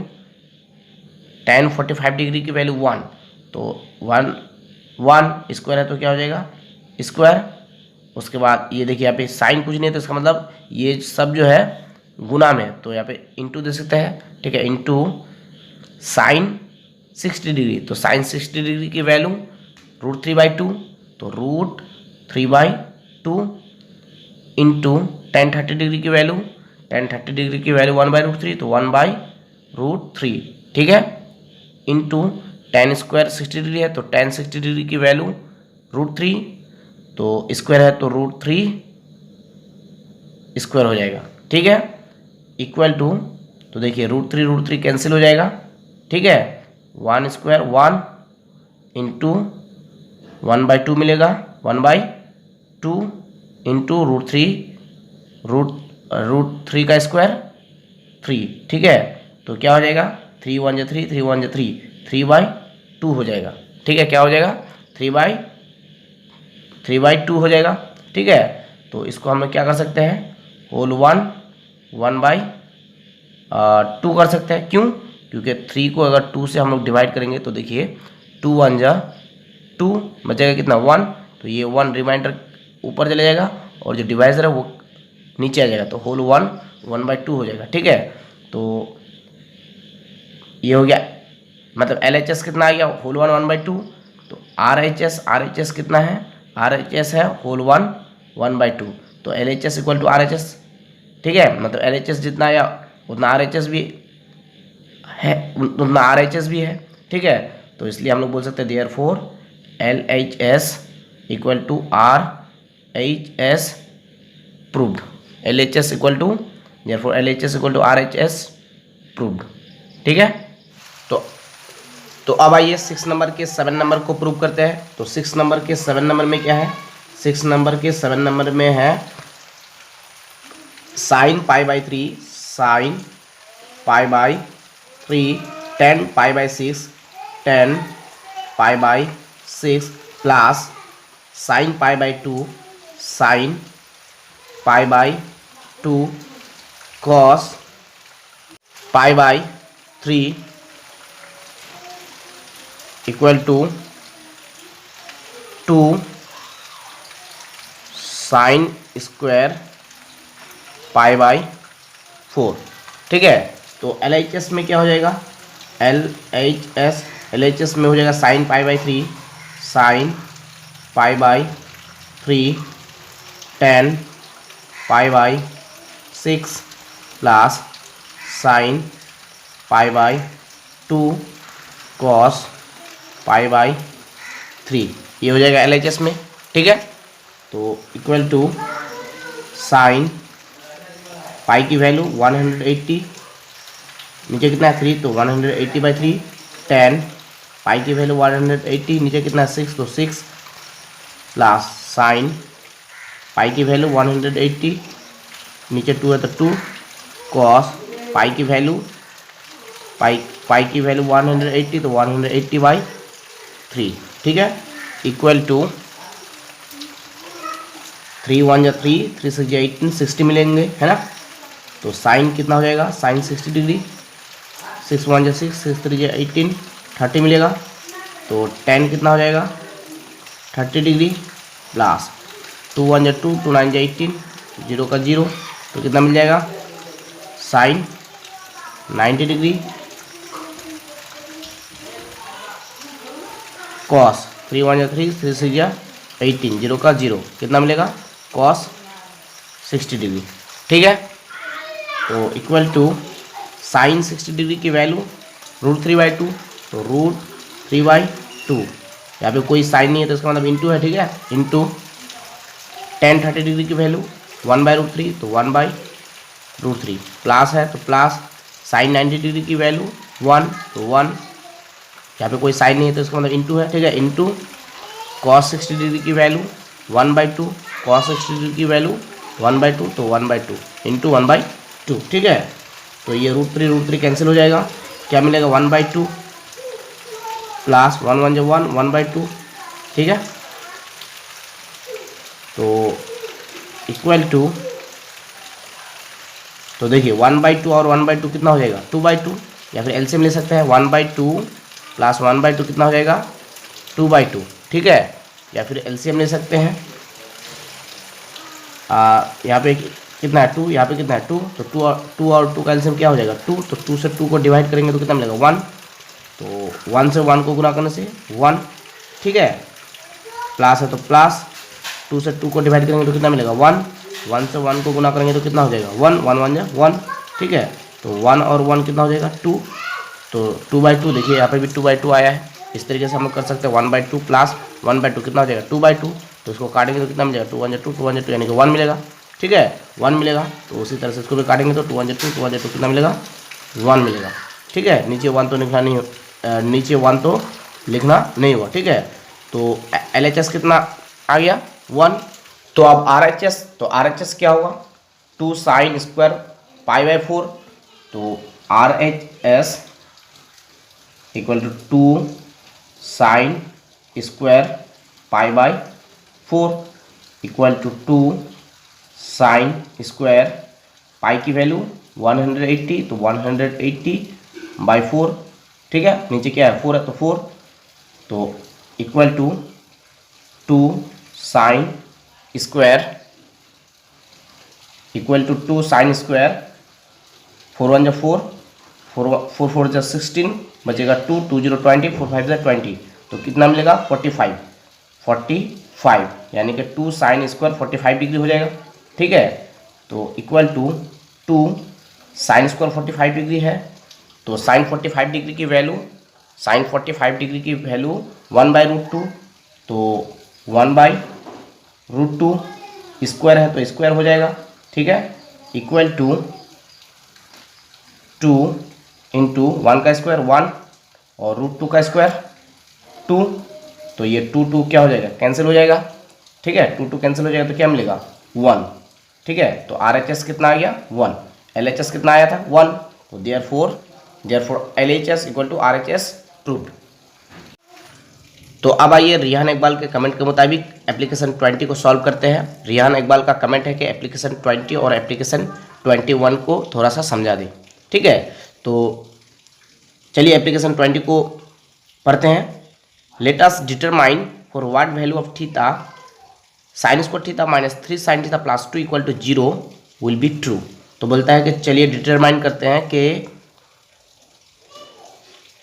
टेन 45 डिग्री की वैल्यू 1, तो 1 स्क्वायर है तो क्या हो जाएगा स्क्वायर। उसके बाद ये देखिए यहाँ पे साइन कुछ नहीं है, तो इसका मतलब ये सब जो है गुना में, तो यहाँ पे इंटू दे सकते हैं, ठीक है, इंटू साइन 60 डिग्री, तो साइन 60 डिग्री की वैल्यू √3/2, तो √3/2 इंटू टेन 30 डिग्री की वैल्यू, टेन 30 डिग्री की वैल्यू 1/√3, तो 1/√3, ठीक है, इंटू टेन स्क्वायर 60 डिग्री है, तो टेन 60 डिग्री की वैल्यू √3, तो स्क्वायर है तो √3 स्क्वायर हो जाएगा, ठीक है, इक्वल टू, तो देखिए √3 कैंसिल हो जाएगा, ठीक है, 1 स्क्वायर 1 इंटू 1/2 मिलेगा, 1/2 इंटू √3 का स्क्वायर 3, ठीक है, तो क्या हो जाएगा 3 1 जा 3 3 1 जा 3, 3/2 हो जाएगा, ठीक है, क्या हो जाएगा 3/2 हो जाएगा, ठीक है। तो इसको हम लोग क्या कर सकते हैं, होल 1/2 कर सकते हैं, क्यों, क्योंकि 3 को अगर 2 से हम लोग डिवाइड करेंगे तो देखिए 2 1 जा 2, बचेगा कितना 1, तो ये 1 रिमाइंडर ऊपर चले जाएगा और जो डिवाइजर है वो नीचे आ जाएगा, तो होल 1/2 हो जाएगा, ठीक है। तो ये हो गया, मतलब LHS कितना आ गया, होल 1/2, तो RHS कितना है, RHS है होल 1/2, तो LHS इक्वल टू RHS, ठीक है, मतलब LHS जितना आया उतना RHS भी है, उतना RHS भी है, ठीक है, तो इसलिए हम लोग बोल सकते हैं therefore LHS equal to RHS proved, LHS equal to therefore LHS equal to RHS proved, ठीक है। तो अब आइए 6 नंबर के 7 नंबर को प्रूव करते हैं। तो 6 नंबर के 7 नंबर में क्या है, 6 नंबर के 7 नंबर में है sin π/3, sin π/3, tan π/6, tan π/6 plus sin π/2, sin π/2 cos π/3 equal to 2 sine square π/4, ठीक है। तो LHS में क्या हो जाएगा, LHS में हो जाएगा sine π/3, sine π/3 tan π/6 plus sine π/2 cos π/3, ये हो जाएगा LHS में, ठीक है। तो इक्वल टू साइन पाई की वैल्यू 180, नीचे कितना है 3, तो 180/3, tan पाई की वैल्यू 180, नीचे कितना है 6, तो 6 प्लस साइन पाई की वैल्यू 180, नीचे 2 है तो 2, कॉस पाई की वैल्यू पाई की वैल्यू 180, तो 180/3, ठीक है, इक्वल टू 3 1 जा 3, 3 6 जा 18, 60 मिलेंगे, है ना। तो साइन कितना हो जाएगा, साइन 60 डिग्री, 6 1 जा 6, 6 3 जा 18, 30 मिलेगा। तो tan कितना हो जाएगा 30 डिग्री प्लस 2 1 जा 2, 2 9 जा 18, 0 का 0, तो कितना मिल जाएगा साइन 90 डिग्री कॉस 3 1 जा 3, 3 6 जा 18, 0 का 0, कितना मिलेगा कॉस 60 डिग्री, ठीक है। तो इक्वल टू साइन 60 डिग्री की वैल्यू √3/2, तो √3/2, यहाँ पे कोई साइन नहीं है तो इसका मतलब इंटू है, ठीक है, इंटू tan 30 डिग्री की वैल्यू 1/√3, तो 1/√3 प्लस है तो प्लस साइन 90 डिग्री की वैल्यू 1, तो 1, यहाँ पे कोई साइन नहीं है तो इसका मतलब इंटू है, ठीक है, इंटू cos 60 डिग्री की वैल्यू 1/2, cos 60 डिग्री की वैल्यू 1/2, तो 1/2 इंटू 1/2, ठीक है। तो ये √3 कैंसिल हो जाएगा, क्या मिलेगा 1/2 प्लस 1 1 जो 1, 1/2, ठीक है। तो इक्वल टू, तो देखिए 1/2 और 1/2 कितना हो जाएगा 2/2, या फिर एलसीएम ले सकते हैं 1/2 प्लस 1/2 कितना हो जाएगा 2/2, ठीक है। या फिर एलसीएम ले सकते हैं, यहाँ पे कितना है 2, यहाँ पे कितना है 2, तो 2 और 2 का एलसीएम क्या हो जाएगा 2, तो 2 से 2 को डिवाइड करेंगे तो कितना मिलेगा 1, तो 1 से 1 को गुना करने से 1, ठीक है। प्लस है तो प्लस, 2 से 2 को डिवाइड करेंगे तो कितना मिलेगा 1, 1 से 1 को गुना करेंगे तो कितना हो जाएगा 1, 1 1 जा 1, ठीक है। तो 1 और 1 कितना हो जाएगा 2, तो 2/2 देखिए यहाँ पे भी 2/2 आया है। इस तरीके से हम लोग कर सकते हैं 1/2 प्लस 1/2 कितना हो जाएगा 2/2, तो इसको काटेंगे तो कितना मिलेगा 2 1 2 2 1 2 यानी कि 1 मिलेगा, ठीक है 1 मिलेगा। तो उसी तरह से इसको भी काटेंगे तो 2 1 2 2 1 2 कितना मिलेगा 1 मिलेगा, ठीक है। नीचे 1 तो लिखना नहीं, नीचे 1 तो लिखना नहीं हुआ, ठीक है। तो LHS कितना आ गया 1। तो अब RHS, तो RHS क्या होगा 2 sin स्क्वायर π/4, तो RHS equal to 2 sin square π/4 equal to 2 sin square pi की वैल्यू 180, तो 180/4, ठीक है। नीचे क्या है 4 है तो 4, तो equal to 2 sin square equal to 2 sin square 4 1 जा 4, 4 4 जा 16, बचेगा 2 2 0 20, 4 5 जा 20, तो कितना मिलेगा 45, यानी कि 2 sin स्क्वायर 45 डिग्री हो जाएगा, ठीक है। तो equal to 2 sin square 45 degree है, तो sin 45 डिग्री की वैल्यू 1/√2, तो 1/√2 स्क्वायर है तो स्क्वायर हो जाएगा, ठीक है। इक्वल टू 2 इंटू 1 का स्क्वायर 1 और √2 का स्क्वायर 2, तो ये 2 2 क्या हो जाएगा कैंसिल हो जाएगा, ठीक है। 2 2 कैंसिल हो जाएगा तो क्या मिलेगा 1, ठीक है। तो RHS कितना आ गया 1, LHS कितना आया था 1, तो therefore LHS equal to RHS proved. तो अब आइए रिहान इकबाल के कमेंट के मुताबिक एप्लीकेशन 20 को सॉल्व करते हैं। रिहान इकबाल का कमेंट है कि एप्लीकेशन 20 और एप्लीकेशन 21 को थोड़ा सा समझा दें, ठीक है। तो चलिए एप्लीकेशन 20 को पढ़ते हैं। Let us determine for what value of theta sine square theta minus 3 sin theta plus 2 equal to 0 will be true. तो बोलता है कि चलिए डिटरमाइन करते हैं कि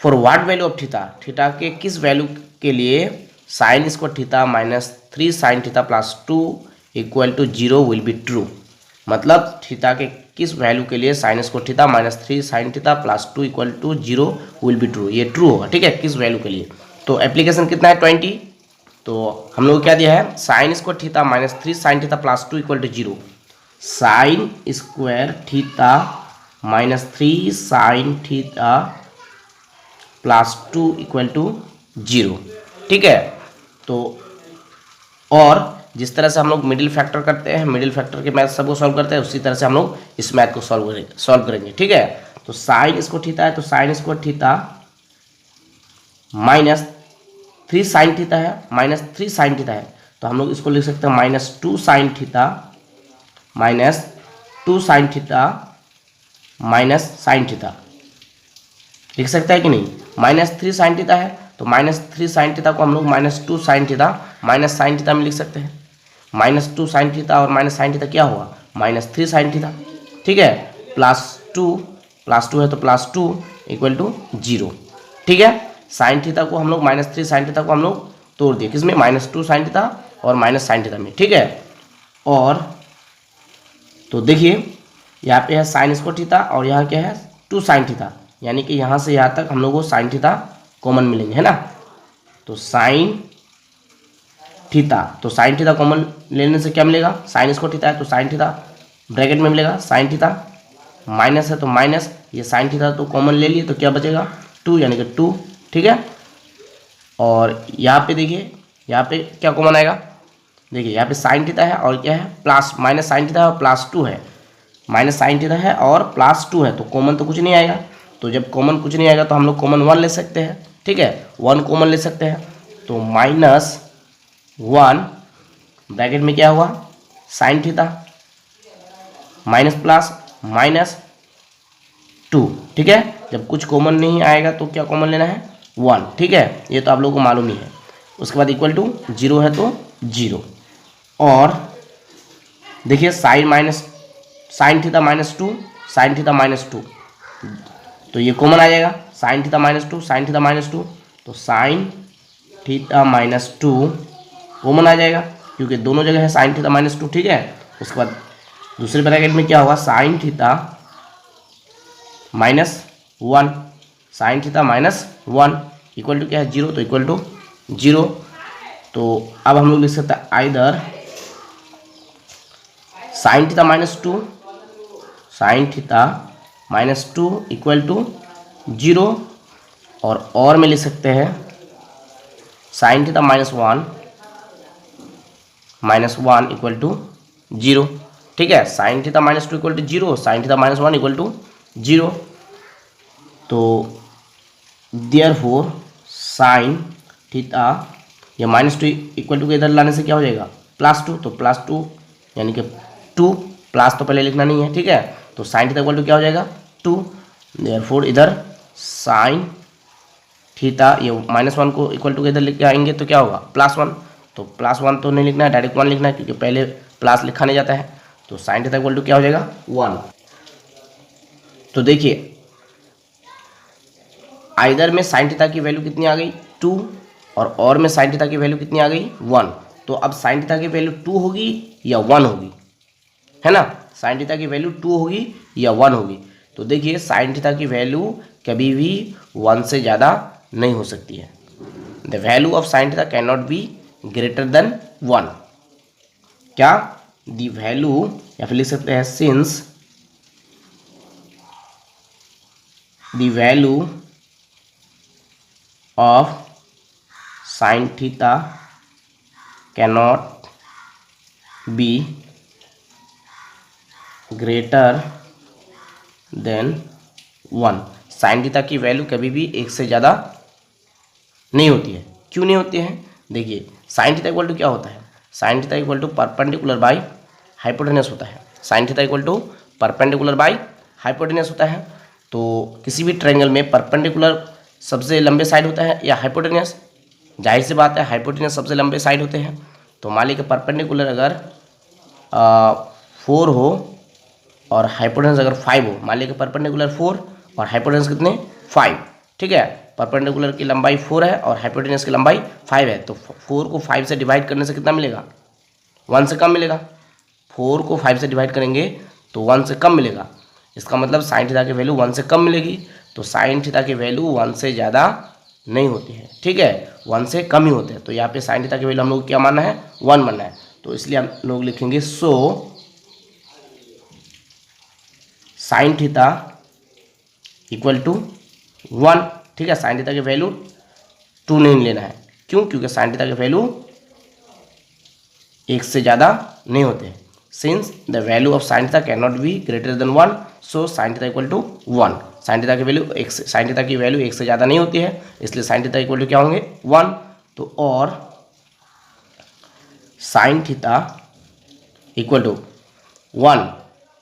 for what value of theta, theta के किस वैल्यू के लिए sine square theta minus 3 sin theta plus 2 equal to 0 will be true. मतलब थीटा के किस वैल्यू के लिए sine square theta minus 3 sin theta plus 2 equal to 0 will be true, ये ट्रू होगा, ठीक है, किस वैल्यू के लिए। तो एप्लीकेशन कितना है 20, तो हम लोग क्या दिया है sine square theta minus 3 sin theta plus 2 equal to 0, sine square theta minus 3 sin theta plus 2 equal to 0, ठीक है। तो और जिस तरह से हम लोग मिडिल फैक्टर करते हैं, मिडिल फैक्टर के मैथ सबको सॉल्व करते हैं, उसी तरह से हम लोग इस मैथ को सॉल्व करेंगे, ठीक है। तो साइन स्क्वायर थीटा है तो sign square theta minus 3 sin theta है, माइनस 3 sin थीटा है, तो हम लोग इसको लिख सकते हैं minus 2 sin theta minus 2 sin theta minus sin theta, लिख सकता है कि नहीं। माइनस 3 sin थीटा है तो माइनस 3 sin थीटा को हम लोग minus 2 sin theta minus sin theta में लिख सकते हैं। माइनस 2 sin थीटा और माइनस sin थीटा क्या हुआ माइनस 3 sin थीटा, ठीक है। प्लस 2 है तो प्लस 2 इक्वल टू 0, ठीक है। sin थीटा को हम लोग माइनस 3 sin थीटा को हम लोग तोड़ दिए किसमें माइनस 2 sin थीटा और माइनस sin थीटा में, ठीक है। और तो देखिए यहाँ पे है साइन स्क्वायर थीटा और यहाँ क्या है 2 sin थीटा, यानी कि यहाँ से यहाँ तक हम लोग को साइन थीटा कॉमन मिलेंगे, है ना। तो साइन थीटा, तो साइन थीटा कॉमन लेने से क्या मिलेगा साइन स्क्वायर थीटा है तो साइन थीटा ब्रैकेट में मिलेगा साइन थीटा, माइनस है तो माइनस, ये साइन थीटा तो कॉमन ले लिए तो क्या बचेगा 2 यानी कि 2, ठीक है। और यहाँ पे देखिए यहाँ पे क्या कॉमन आएगा, देखिए यहाँ पे साइन थीटा है और क्या है प्लस माइनस साइन थीटा है और प्लस 2 है, माइनस साइन थीटा है और प्लस 2 है, तो कॉमन तो कुछ नहीं आएगा। तो जब कॉमन कुछ नहीं आएगा तो हम लोग कॉमन 1 ले सकते हैं, ठीक है, 1 कॉमन ले सकते हैं। तो -1 ब्रैकेट में क्या हुआ साइन थीटा माइनस प्लस -2, ठीक है। जब कुछ कॉमन नहीं आएगा तो क्या कॉमन लेना है, 1, ठीक है। ये तो आप लोगों को मालूम ही है। उसके बाद इक्वल टू 0 है तो 0, और देखिए साइन थीटा -2, साइन थीटा -2, तो ये कॉमन आ जाएगा, साइन थीटा -2, साइन थीटा -2, तो साइन थीटा -2 कॉमन आ जाएगा क्योंकि दोनों जगह है साइन थीटा -2, ठीक है। उसके बाद दूसरे ब्रैकेट में क्या होगा, sine theta -1, sine theta -1 equal to क्या है, 0, तो इक्वल टू 0। तो अब हम लोग लिख सकते हैं either sine theta -2, sine theta -2 equal to 0, और में लिख सकते हैं साइन थीटा -1 इक्वल टू 0, ठीक है। Sine theta -2 equal to 0, sine theta -1 equal to 0, तो देयरफॉर साइन थीटा, ये -2 इक्वल टू के इधर लाने से क्या हो जाएगा, +2, तो +2 यानी कि 2 प्लस तो पहले लिखना नहीं है, ठीक है। तो साइन थीटा इक्वल टू क्या हो जाएगा, 2, देयरफॉर इधर साइन थीटा, ये -1 को इक्वल टू के इधर लेके आएंगे तो क्या होगा, +1, तो +1 तो नहीं लिखना है, डायरेक्ट 1 लिखना है क्योंकि पहले प्लस लिखा नहीं जाता है। तो साइन थीटा इक्वल टू क्या हो जाएगा, 1। तो देखिए आइदर में साइन थीटा की वैल्यू कितनी आ गई, 2, और में साइन थीटा की वैल्यू कितनी आ गई, 1। तो अब साइन थीटा की वैल्यू 2 होगी या 1 होगी, है ना। साइन थीटा की वैल्यू 2 होगी या 1 होगी। तो देखिए साइन थीटा की वैल्यू कभी भी 1 से ज़्यादा नहीं हो सकती है। The value of sine theta can not be greater than 1। क्या, द वैल्यू, या फिर लिख सकते हैं since the value of sine theta can not be greater than 1। Sine theta की वैल्यू कभी भी 1 से ज़्यादा नहीं होती है। क्यों नहीं होती है, देखिए साइन थीटा इक्वल टू क्या होता है, sine theta equal to perpendicular by hypotenuse होता है। Sine theta equal to perpendicular by hypotenuse होता है। तो किसी भी ट्रायंगल में परपेंडिकुलर सबसे लंबे साइड होता है या हाइपोटेनस, जाहिर सी बात है हाइपोटेनस सबसे लंबे साइड होते हैं। तो मान लीजिए परपेंडिकुलर अगर 4 हो और हाइपोटेनस अगर 5 हो, मान लीजिए परपेंडिकुलर 4 और हाइपोटेनस कितने 5, ठीक है। परपेंडिकुलर की लंबाई 4 है और हाइपोटेनस की लंबाई 5 है, तो 4 को 5 से डिवाइड करने से कितना मिलेगा, 1 से कम मिलेगा। 4 को 5 से डिवाइड करेंगे तो 1 से कम मिलेगा। इसका मतलब साइन थीटा की वैल्यू 1 से कम मिलेगी। तो साइन थीटा की वैल्यू 1 से ज़्यादा नहीं होती है, ठीक है, 1 से कम ही होते हैं। तो यहाँ पे साइन थीटा की वैल्यू हम लोग क्या मानना है, 1 मानना है। तो इसलिए हम लोग लिखेंगे so sine theta equal to 1, ठीक है। साइन थीटा की वैल्यू 2 नहीं लेना है, क्यों, क्योंकि साइन थीटा की वैल्यू 1 से ज़्यादा नहीं होते हैं। Since the value of sine theta can not be greater than 1, so sine theta equal to 1। Sine theta की वैल्यू साइन थीटा की वैल्यू 1 से ज़्यादा नहीं होती है, इसलिए साइन थीटा इक्वल टू क्या होंगे, 1। तो और साइन थीटा इक्वल टू 1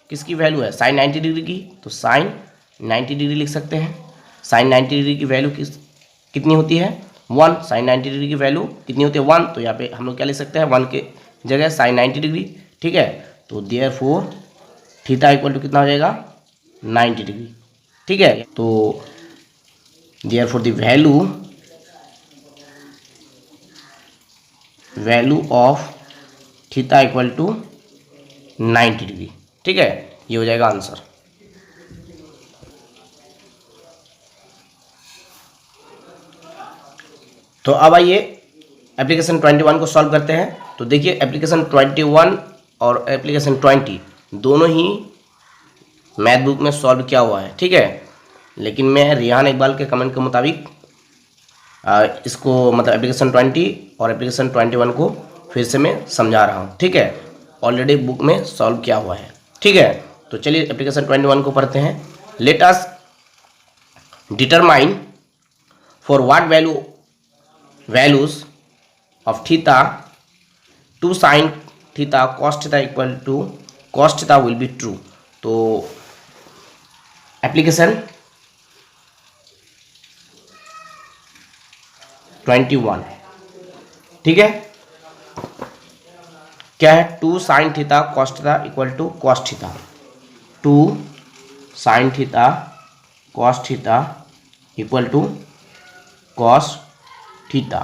किसकी वैल्यू है, साइन 90 डिग्री की, तो साइन 90 डिग्री लिख सकते हैं। साइन 90 डिग्री की वैल्यू कितनी होती है, 1। साइन 90 डिग्री की वैल्यू कितनी होती है, 1। तो यहाँ पे हम लोग क्या लिख सकते हैं, 1 के जगह साइन 90 डिग्री, ठीक है। तो देयरफॉर थीटा इक्वल टू कितना हो जाएगा, 90 डिग्री, ठीक है। तो therefore the value of theta equal to 90 degree, ठीक है। ये हो जाएगा आंसर। तो अब आइए एप्लीकेशन 21 को सॉल्व करते हैं। तो देखिए एप्लीकेशन 21 और एप्लीकेशन 20 दोनों ही मैथ बुक में सॉल्व किया हुआ है, ठीक है। लेकिन मैं रिहान इकबाल के कमेंट के मुताबिक इसको मतलब एप्लीकेशन 20 और एप्लीकेशन 21 को फिर से मैं समझा रहा हूँ, ठीक है। ऑलरेडी बुक में सॉल्व किया हुआ है, ठीक है। तो चलिए एप्लीकेशन 21 को पढ़ते हैं। Let us determine for what values of theta two sine theta cos theta equal to cos theta will be true. तो एप्लीकेशन 21, ठीक है। क्या है, 2 sin theta cos theta equal to cos theta, 2 sin theta cos theta equal to cos theta.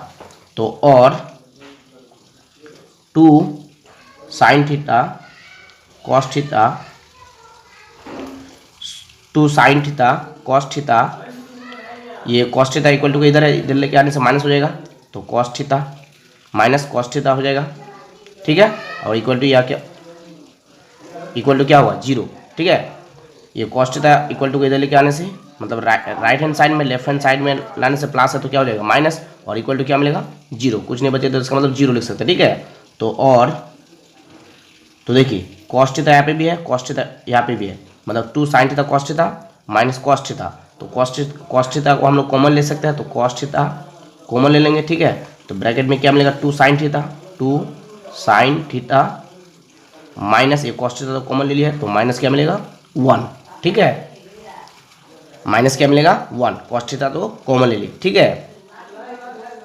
तो और 2 sin theta cos theta, 2 sin theta cos theta, ये cos theta equal to इधर है, इधर लेके आने से माइनस हो जाएगा, तो cos theta minus cos theta हो जाएगा, ठीक है। और इक्वल टू या क्या, इक्वल टू क्या हुआ, 0, ठीक है। ये cos थीटा इक्वल टू इधर लेके आने से, मतलब राइट हैंड साइड में लेफ्ट हैंड साइड में लाने से प्लस है, तो क्या हो जाएगा माइनस, और इक्वल टू क्या मिलेगा 0, कुछ नहीं बचे तो इसका मतलब 0 लिख सकते हैं, ठीक है। तो और तो देखिए cos थीटा यहाँ पे भी है, cos थीटा यहाँ पे भी है, मतलब 2 sin theta cos theta minus cos theta, तो cos थीटा को हम लोग कॉमन ले सकते हैं, तो cos थीटा कॉमन ले लेंगे, ठीक है। तो ब्रैकेट में क्या मिलेगा, 2 sin theta, 2 sin theta minus ये cos थीटा तो कॉमन ले लिया है, तो माइनस क्या मिलेगा 1, ठीक है। माइनस क्या मिलेगा 1, cos थीटा तो कॉमन ले ली, ठीक है।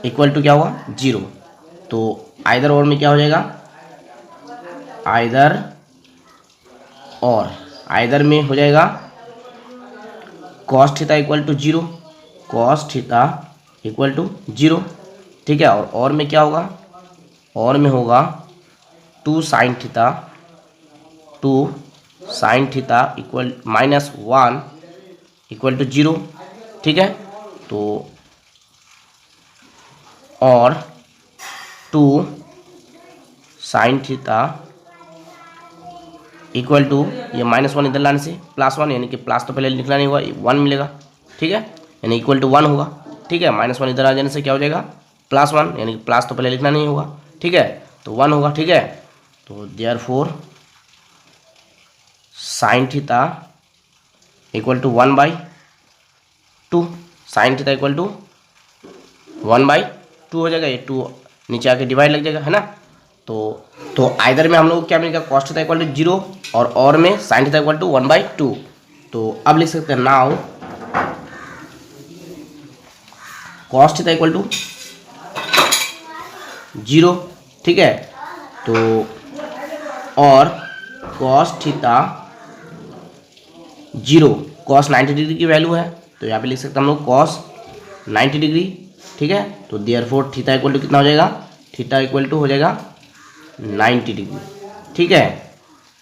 इक्वल टू क्या हुआ 0, तो आइदर और में क्या हो जाएगा, आइदर और, आइदर में हो जाएगा cos theta equal to 0, cos theta equal to 0, ठीक है। और में क्या होगा, और में होगा 2 sin theta, 2 sin theta equal minus 1 equal to 0, ठीक है। तो और 2 sin थीटा इक्वल टू ये -1 इधर लाने से +1, यानी कि प्लस तो पहले लिखना नहीं हुआ, 1 मिलेगा, ठीक है, यानी इक्वल टू 1 होगा, ठीक है। -1 इधर आ जाने से क्या हो जाएगा +1, यानी कि प्लस तो पहले लिखना नहीं होगा, ठीक है, तो 1 होगा, ठीक है। तो therefore sin theta equal to 1/2, sin theta equal to 1/2 हो जाएगा, ये 2 नीचे आके डिवाइड लग जाएगा, है ना। तो आइदर में हम लोग क्या मिलेगा, cos थीटा इक्वल टू 0, और में sin थीटा इक्वल टू 1/2। तो अब लिख सकते हैं now cos theta equal to 0, ठीक है। तो और cos थीटा 0, cos 90 डिग्री की वैल्यू है, तो यहाँ पे लिख सकते हैं हम लोग cos 90 डिग्री, ठीक है। तो देयरफॉर थीटा इक्वल टू कितना हो जाएगा, थीटा इक्वल टू हो जाएगा 90 डिग्री, ठीक है।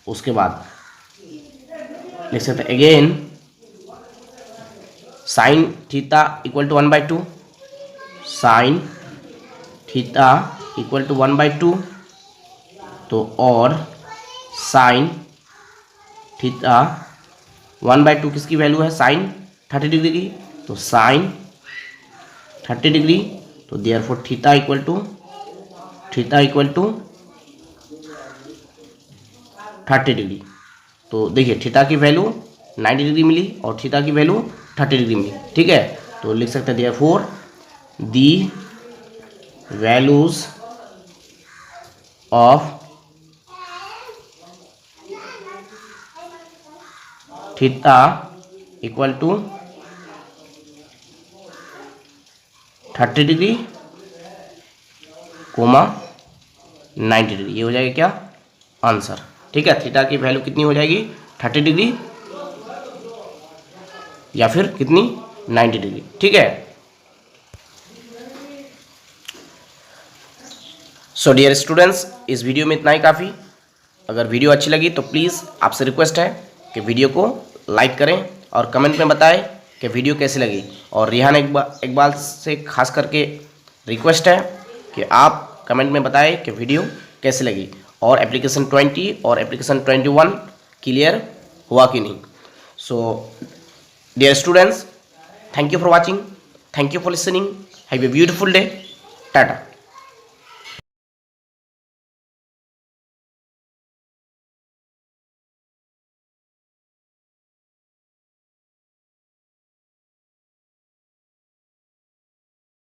उसके बाद लिख सकते हैं again sin theta equal to 1/2, sin theta equal to 1/2, तो और sin थीटा 1/2 किसकी वैल्यू है, sin 30 डिग्री की, तो sin 30 डिग्री, तो therefore theta equal to 30 degree. तो देखिए थीटा की वैल्यू 90 डिग्री मिली और थीटा की वैल्यू 30 डिग्री मिली, ठीक है। तो लिख सकते हैं therefore the values of theta equal to 30 degree, 90 degree, ये हो जाएगा क्या आंसर, ठीक है। थीटा की वैल्यू कितनी हो जाएगी 30 डिग्री या फिर कितनी 90 डिग्री, ठीक है। सो डियर स्टूडेंट्स, इस वीडियो में इतना ही काफ़ी। अगर वीडियो अच्छी लगी तो प्लीज़ आपसे रिक्वेस्ट है कि वीडियो को लाइक करें और कमेंट में बताएं कि वीडियो कैसी लगी। और रिहान इकबाल से खास करके रिक्वेस्ट है कि आप कमेंट में बताएं कि वीडियो कैसी लगी और एप्लीकेशन 20 और एप्लीकेशन 21 क्लियर हुआ कि नहीं। So dear students, thank you for watching, thank you for listening, have a beautiful day, Tata.